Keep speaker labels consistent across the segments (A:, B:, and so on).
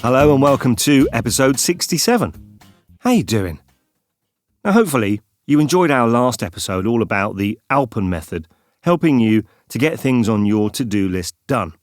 A: Hello and welcome to episode 67. How you doing? Now hopefully you enjoyed our last episode all about the Alpen method, helping you to get things on your to-do list done.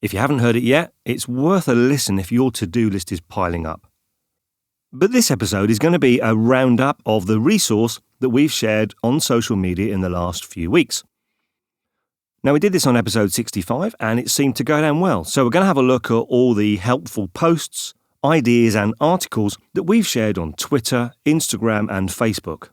A: If you haven't heard it yet, it's worth a listen if your to-do list is piling up. But this episode is going to be a roundup of the resource that we've shared on social media in the last few weeks. Now, we did this on episode 65 and it seemed to go down well. So we're going to have a look at all the helpful posts, ideas and articles that we've shared on Twitter, Instagram and Facebook.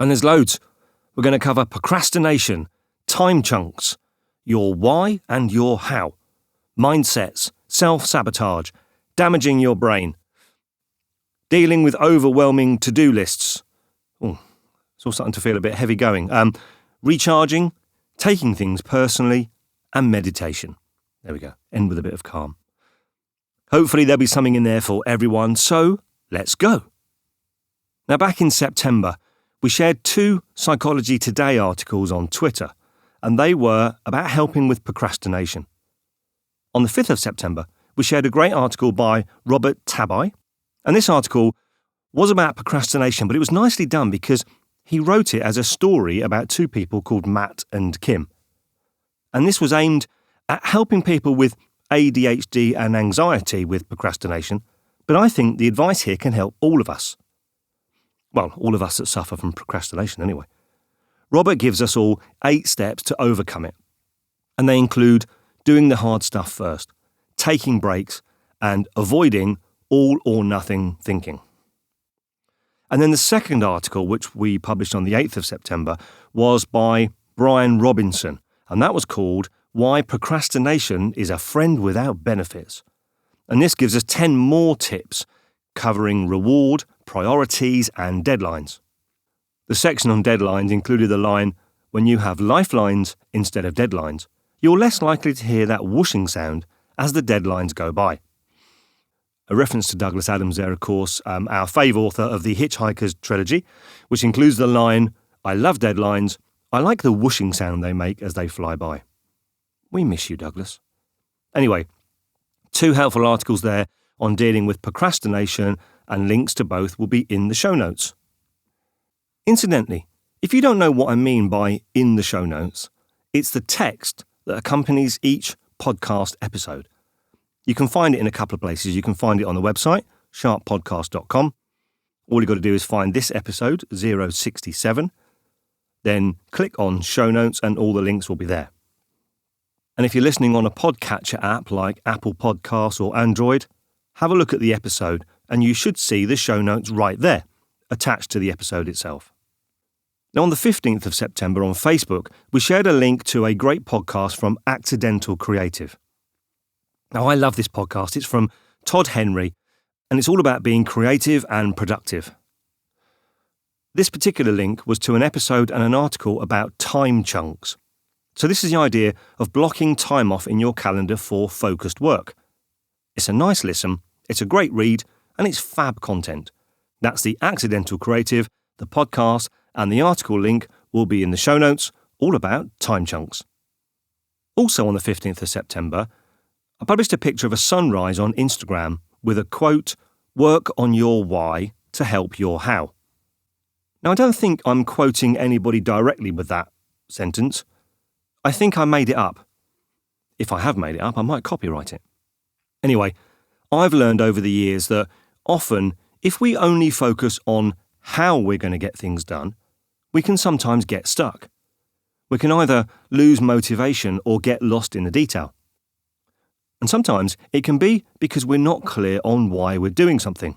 A: And there's loads. We're going to cover procrastination, time chunks, your why and your how, mindsets, self-sabotage, damaging your brain, dealing with overwhelming to-do lists. Oh, it's all starting to feel a bit heavy going. Recharging, taking things personally, and meditation. There we go. End with a bit of calm. Hopefully there'll be something in there for everyone, so let's go. Now, back in September, we shared 2 Psychology Today articles on Twitter, and they were about helping with procrastination. On the 5th of September, we shared a great article by Robert Tabai, and this article was about procrastination, but it was nicely done because he wrote it as a story about 2 people called Matt and Kim. And this was aimed at helping people with ADHD and anxiety with procrastination, but I think the advice here can help all of us. Well, all of us that suffer from procrastination anyway. Robert gives us all 8 steps to overcome it. And they include doing the hard stuff first, taking breaks, and avoiding all or nothing thinking. And then the second article, which we published on the 8th of September, was by Brian Robinson, and that was called Why Procrastination is a Friend Without Benefits. And this gives us 10 more tips covering reward, priorities, and deadlines. The section on deadlines included the line, when you have lifelines instead of deadlines, you're less likely to hear that whooshing sound as the deadlines go by. A reference to Douglas Adams there, of course, our fave author of the Hitchhiker's trilogy, which includes the line, I love deadlines, I like the whooshing sound they make as they fly by. We miss you, Douglas. Anyway, 2 helpful articles there on dealing with procrastination, and links to both will be in the show notes. Incidentally, if you don't know what I mean by in the show notes, it's the text that accompanies each podcast episode. You can find it in a couple of places. You can find it on the website, sharppodcast.com. All you've got to do is find this episode, 067, then click on show notes and all the links will be there. And if you're listening on a podcatcher app like Apple Podcasts or Android, have a look at the episode and you should see the show notes right there, attached to the episode itself. Now, on the 15th of September on Facebook, we shared a link to a great podcast from Accidental Creative. Now, I love this podcast. It's from Todd Henry, and it's all about being creative and productive. This particular link was to an episode and an article about time chunks. So this is the idea of blocking time off in your calendar for focused work. It's a nice listen, it's a great read, and it's fab content. That's the Accidental Creative, the podcast, and the article link will be in the show notes, all about time chunks. Also on the 15th of September, I published a picture of a sunrise on Instagram with a quote, work on your why to help your how. Now, I don't think I'm quoting anybody directly with that sentence. I think I made it up. If I have made it up, I might copyright it. Anyway, I've learned over the years that often, if we only focus on how we're going to get things done, we can sometimes get stuck. We can either lose motivation or get lost in the detail. And sometimes it can be because we're not clear on why we're doing something.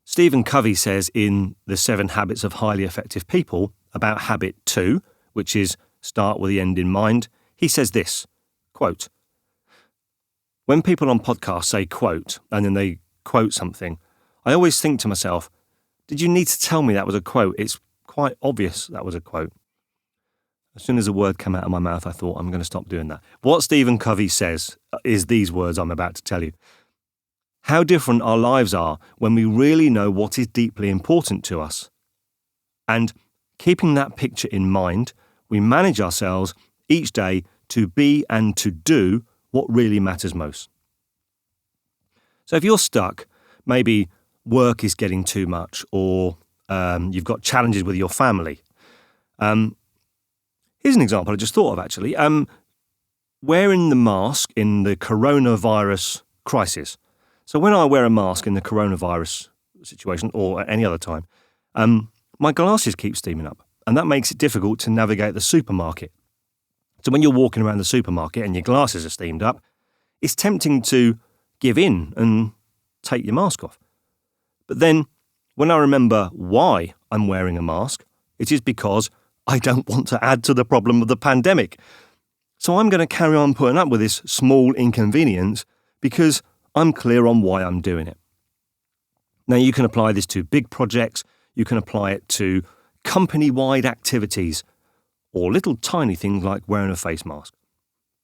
A: Stephen Covey says in The 7 Habits of Highly Effective People about habit 2, which is start with the end in mind, he says this, quote, when people on podcasts say quote and then they quote something, I always think to myself, did you need to tell me that was a quote? It's quite obvious that was a quote. As soon as a word came out of my mouth, I thought, I'm going to stop doing that. What Stephen Covey says is these words I'm about to tell you. How different our lives are when we really know what is deeply important to us. And keeping that picture in mind, we manage ourselves each day to be and to do what really matters most. So if you're stuck, maybe work is getting too much, or you've got challenges with your family. Here's an example I just thought of, actually. Wearing the mask in the coronavirus crisis. So when I wear a mask in the coronavirus situation, or at any other time, my glasses keep steaming up, and that makes it difficult to navigate the supermarket. So when you're walking around the supermarket and your glasses are steamed up, it's tempting to give in and take your mask off. But then, when I remember why I'm wearing a mask, it is because I don't want to add to the problem of the pandemic. So I'm going to carry on putting up with this small inconvenience because I'm clear on why I'm doing it. Now, you can apply this to big projects, you can apply it to company-wide activities, or little tiny things like wearing a face mask.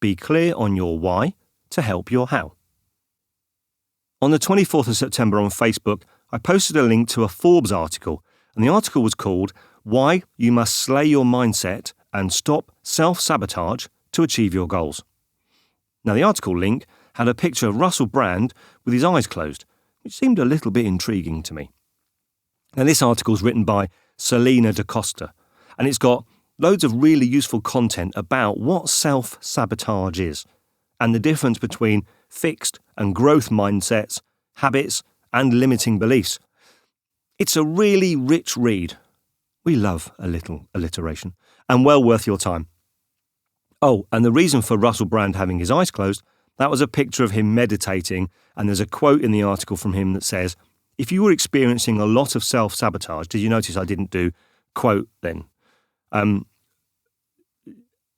A: Be clear on your why to help your how. On the 24th of September on Facebook, I posted a link to a Forbes article, and the article was called Why You Must Slay Your Mindset and Stop Self-Sabotage to Achieve Your Goals. Now, the article link had a picture of Russell Brand with his eyes closed, which seemed a little bit intriguing to me. Now, this article is written by Selena DaCosta, and it's got loads of really useful content about what self-sabotage is and the difference between fixed and growth mindsets, habits, and limiting beliefs. It's a really rich read. We love a little alliteration, and well worth your time. Oh, and the reason for Russell Brand having his eyes closed, that was a picture of him meditating, and there's a quote in the article from him that says, if you were experiencing a lot of self-sabotage, did you notice I didn't do quote then?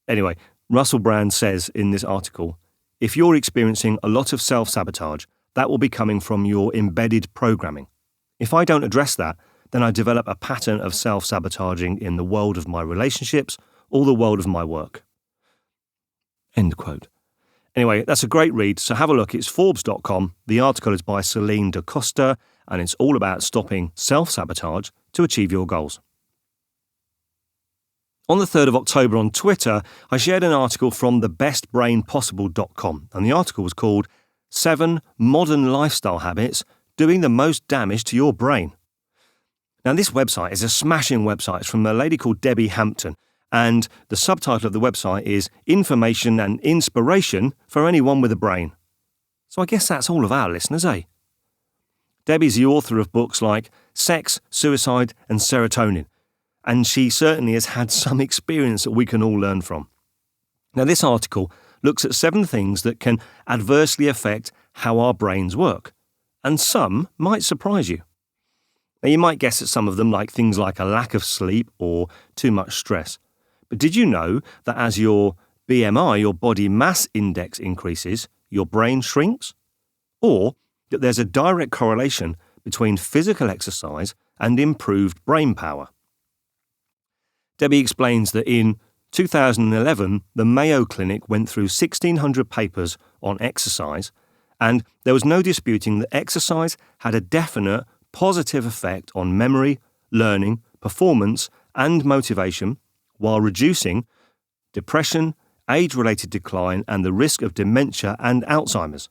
A: Anyway, Russell Brand says in this article, if you're experiencing a lot of self-sabotage, that will be coming from your embedded programming. If I don't address that, then I develop a pattern of self-sabotaging in the world of my relationships or the world of my work. End quote. Anyway, that's a great read, so have a look. It's Forbes.com. The article is by Selena DaCosta, and it's all about stopping self-sabotage to achieve your goals. On the 3rd of October on Twitter, I shared an article from thebestbrainpossible.com, and the article was called 7 Modern Lifestyle Habits Doing the Most Damage to Your Brain. Now, this website is a smashing website. It's from a lady called Debbie Hampton, and the subtitle of the website is Information and Inspiration for Anyone with a Brain. So I guess that's all of our listeners, eh? Debbie's the author of books like Sex, Suicide and Serotonin, and she certainly has had some experience that we can all learn from. Now, this article looks at 7 things that can adversely affect how our brains work, and some might surprise you. Now, you might guess at some of them, like things like a lack of sleep or too much stress. But did you know that as your BMI, your body mass index, increases, your brain shrinks? Or that there's a direct correlation between physical exercise and improved brain power? Debbie explains that in 2011, the Mayo Clinic went through 1,600 papers on exercise, and there was no disputing that exercise had a definite positive effect on memory, learning, performance, and motivation, while reducing depression, age-related decline, and the risk of dementia and Alzheimer's.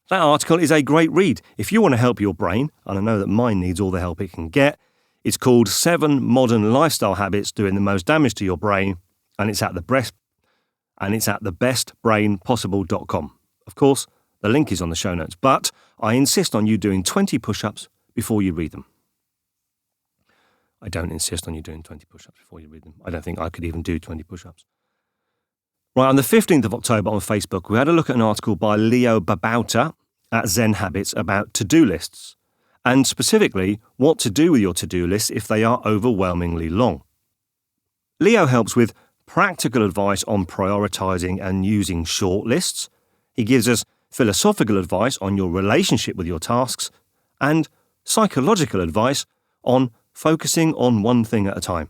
A: That article is a great read. If you want to help your brain, and I know that mine needs all the help it can get, it's called 7 Modern Lifestyle Habits Doing the Most Damage to Your Brain, and it's at thebestbrainpossible.com. Of course, the link is on the show notes, but I insist on you doing 20 push-ups before you read them. I don't insist on you doing 20 push-ups before you read them. I don't think I could even do 20 push-ups. Right, on the 15th of October on Facebook, we had a look at an article by Leo Babauta at Zen Habits about to-do lists, and specifically what to do with your to-do lists if they are overwhelmingly long. Leo helps with practical advice on prioritising and using short lists. He gives us philosophical advice on your relationship with your tasks, and psychological advice on focusing on one thing at a time.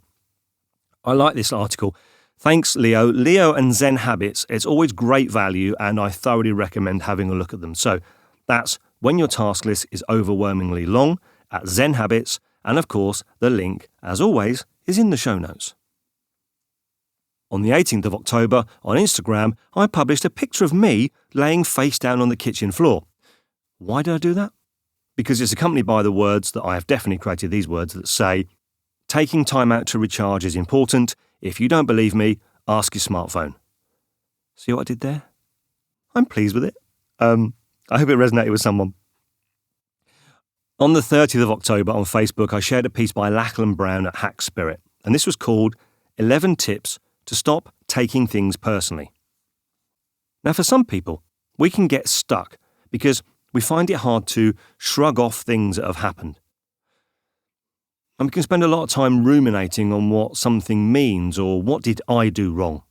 A: I like this article. Thanks, Leo. Leo and Zen Habits, it's always great value, and I thoroughly recommend having a look at them. So that's When Your Task List is Overwhelmingly Long at Zen Habits, and of course, the link, as always, is in the show notes. On the 18th of October, on Instagram, I published a picture of me laying face down on the kitchen floor. Why did I do that? Because it's accompanied by the words that I have definitely created these words that say, taking time out to recharge is important. If you don't believe me, ask your smartphone. See what I did there? I'm pleased with it. I hope it resonated with someone. On the 30th of October on Facebook, I shared a piece by Lachlan Brown at Hack Spirit, and this was called 11 Tips to Stop Taking Things Personally. Now, for some people, we can get stuck because we find it hard to shrug off things that have happened. And we can spend a lot of time ruminating on what something means or what did I do wrong.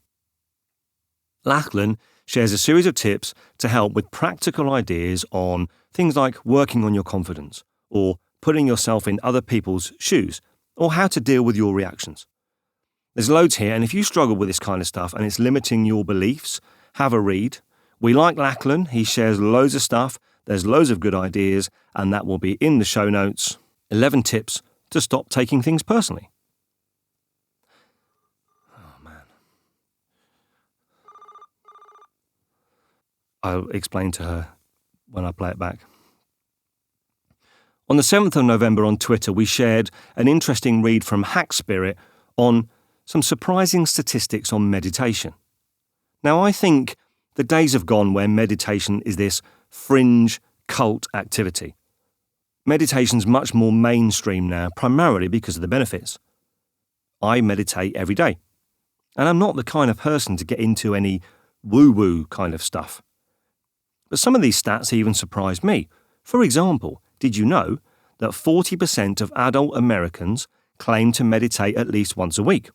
A: Lachlan shares a series of tips to help with practical ideas on things like working on your confidence or putting yourself in other people's shoes or how to deal with your reactions. There's loads here, and if you struggle with this kind of stuff and it's limiting your beliefs, have a read. We like Lachlan. He shares loads of stuff. There's loads of good ideas, and that will be in the show notes. 11 tips to stop taking things personally. Oh, man. I'll explain to her when I play it back. On the 7th of November on Twitter, we shared an interesting read from Hack Spirit on some surprising statistics on meditation. Now, I think the days have gone where meditation is this fringe cult activity. Meditation's much more mainstream now, primarily because of the benefits. I meditate every day, and I'm not the kind of person to get into any woo-woo kind of stuff. But some of these stats even surprised me. For example, did you know that 40% of adult Americans claim to meditate at least once a week?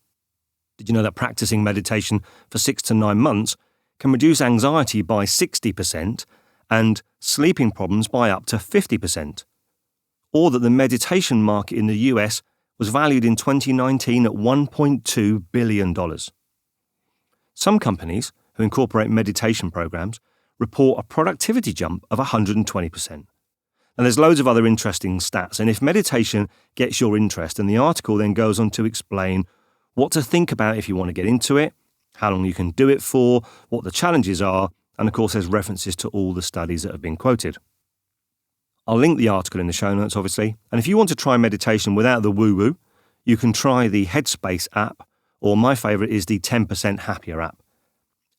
A: Did you know that practicing meditation for 6 to 9 months can reduce anxiety by 60% and sleeping problems by up to 50%? Or that the meditation market in the US was valued in 2019 at $1.2 billion. Some companies who incorporate meditation programs report a productivity jump of 120%. And there's loads of other interesting stats, and if meditation gets your interest, and the article then goes on to explain what to think about if you want to get into it, how long you can do it for, what the challenges are, and of course there's references to all the studies that have been quoted. I'll link the article in the show notes, obviously, and if you want to try meditation without the woo-woo, you can try the Headspace app, or my favourite is the 10% Happier app.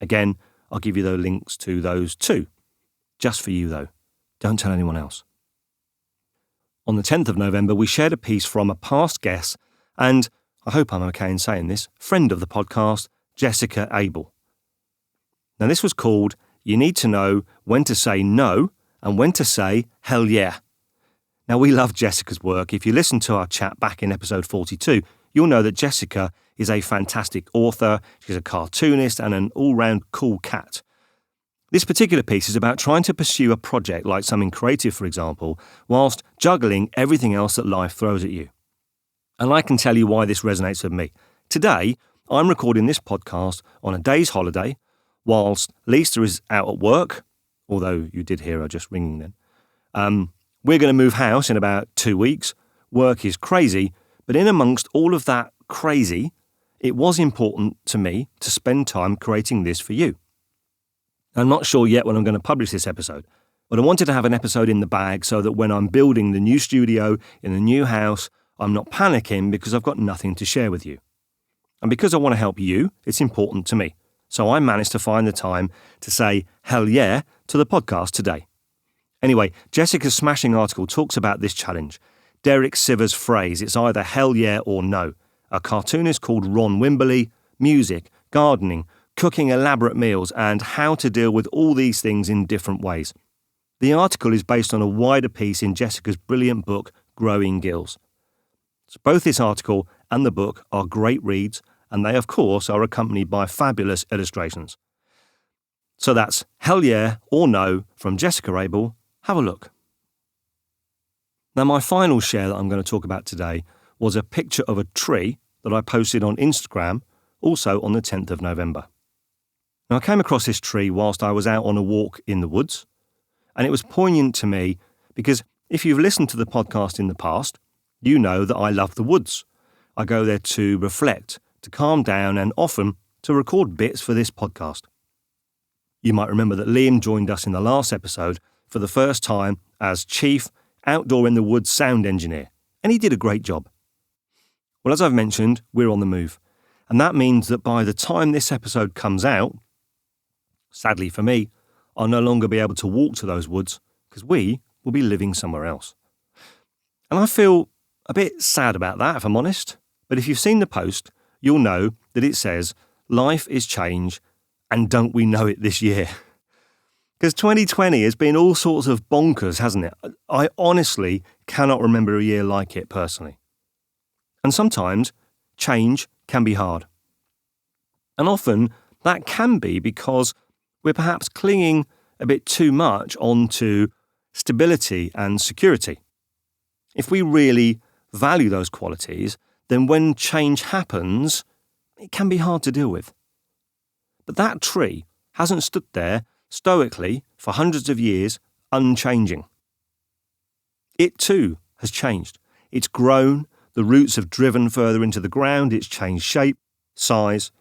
A: Again, I'll give you the links to those too. Just for you though. Don't tell anyone else. On the 10th of November, we shared a piece from a past guest, and I hope I'm okay in saying this, friend of the podcast, Jessica Abel. Now this was called You Need to Know When to Say No and When to Say Hell Yeah. Now we love Jessica's work. If you listen to our chat back in episode 42, you'll know that Jessica is a fantastic author, she's a cartoonist and an all-round cool cat. This particular piece is about trying to pursue a project like something creative, for example, whilst juggling everything else that life throws at you. And I can tell you why this resonates with me. Today, I'm recording this podcast on a day's holiday, whilst Lisa is out at work, although you did hear her just ringing then. We're going to move house in about 2 weeks. Work is crazy, but in amongst all of that crazy, it was important to me to spend time creating this for you. I'm not sure yet when I'm going to publish this episode, but I wanted to have an episode in the bag so that when I'm building the new studio in the new house, I'm not panicking because I've got nothing to share with you. And because I want to help you, it's important to me. So I managed to find the time to say hell yeah to the podcast today. Anyway, Jessica's smashing article talks about this challenge. Derek Sivers' phrase, it's either hell yeah or no. A cartoonist called Ron Wimberly, music, gardening, cooking elaborate meals, and how to deal with all these things in different ways. The article is based on a wider piece in Jessica's brilliant book, Growing Gills. So both this article and the book are great reads, and they, of course, are accompanied by fabulous illustrations. So that's hell yeah or no from Jessica Abel. Have a look. Now, my final share that I'm going to talk about today was a picture of a tree that I posted on Instagram, also on the 10th of November. Now, I came across this tree whilst I was out on a walk in the woods, and it was poignant to me because if you've listened to the podcast in the past, you know that I love the woods. I go there to reflect, to calm down, and often to record bits for this podcast. You might remember that Liam joined us in the last episode for the first time as Chief Outdoor in the Woods Sound Engineer, and he did a great job. Well, as I've mentioned, we're on the move, and that means that by the time this episode comes out, sadly for me, I'll no longer be able to walk to those woods because we will be living somewhere else. And I feel a bit sad about that, if I'm honest, but if you've seen the post, you'll know that it says, life is change, and don't we know it this year? Because 2020 has been all sorts of bonkers, hasn't it? I honestly cannot remember a year like it personally. And sometimes change can be hard. And often that can be because we're perhaps clinging a bit too much onto stability and security. If we really value those qualities, then when change happens, it can be hard to deal with. But that tree hasn't stood there stoically for hundreds of years, unchanging. It too has changed. It's grown, the roots have driven further into the ground, it's changed shape, size,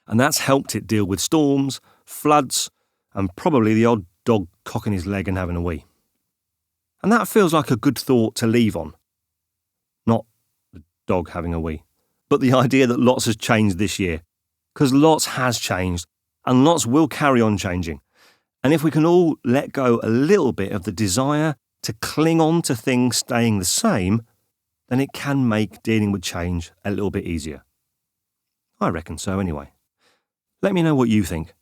A: and that's helped it deal with storms, floods, and probably the odd dog cocking his leg and having a wee. And that feels like a good thought to leave on. Not the dog having a wee, but the idea that lots has changed this year. Because lots has changed, and lots will carry on changing. And if we can all let go a little bit of the desire to cling on to things staying the same, then it can make dealing with change a little bit easier. I reckon so anyway. Let me know what you think.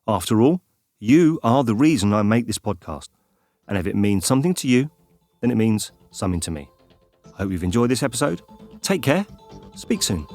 A: After all, you are the reason I make this podcast. And if it means something to you, then it means something to me. I hope you've enjoyed this episode. Take care. Speak soon.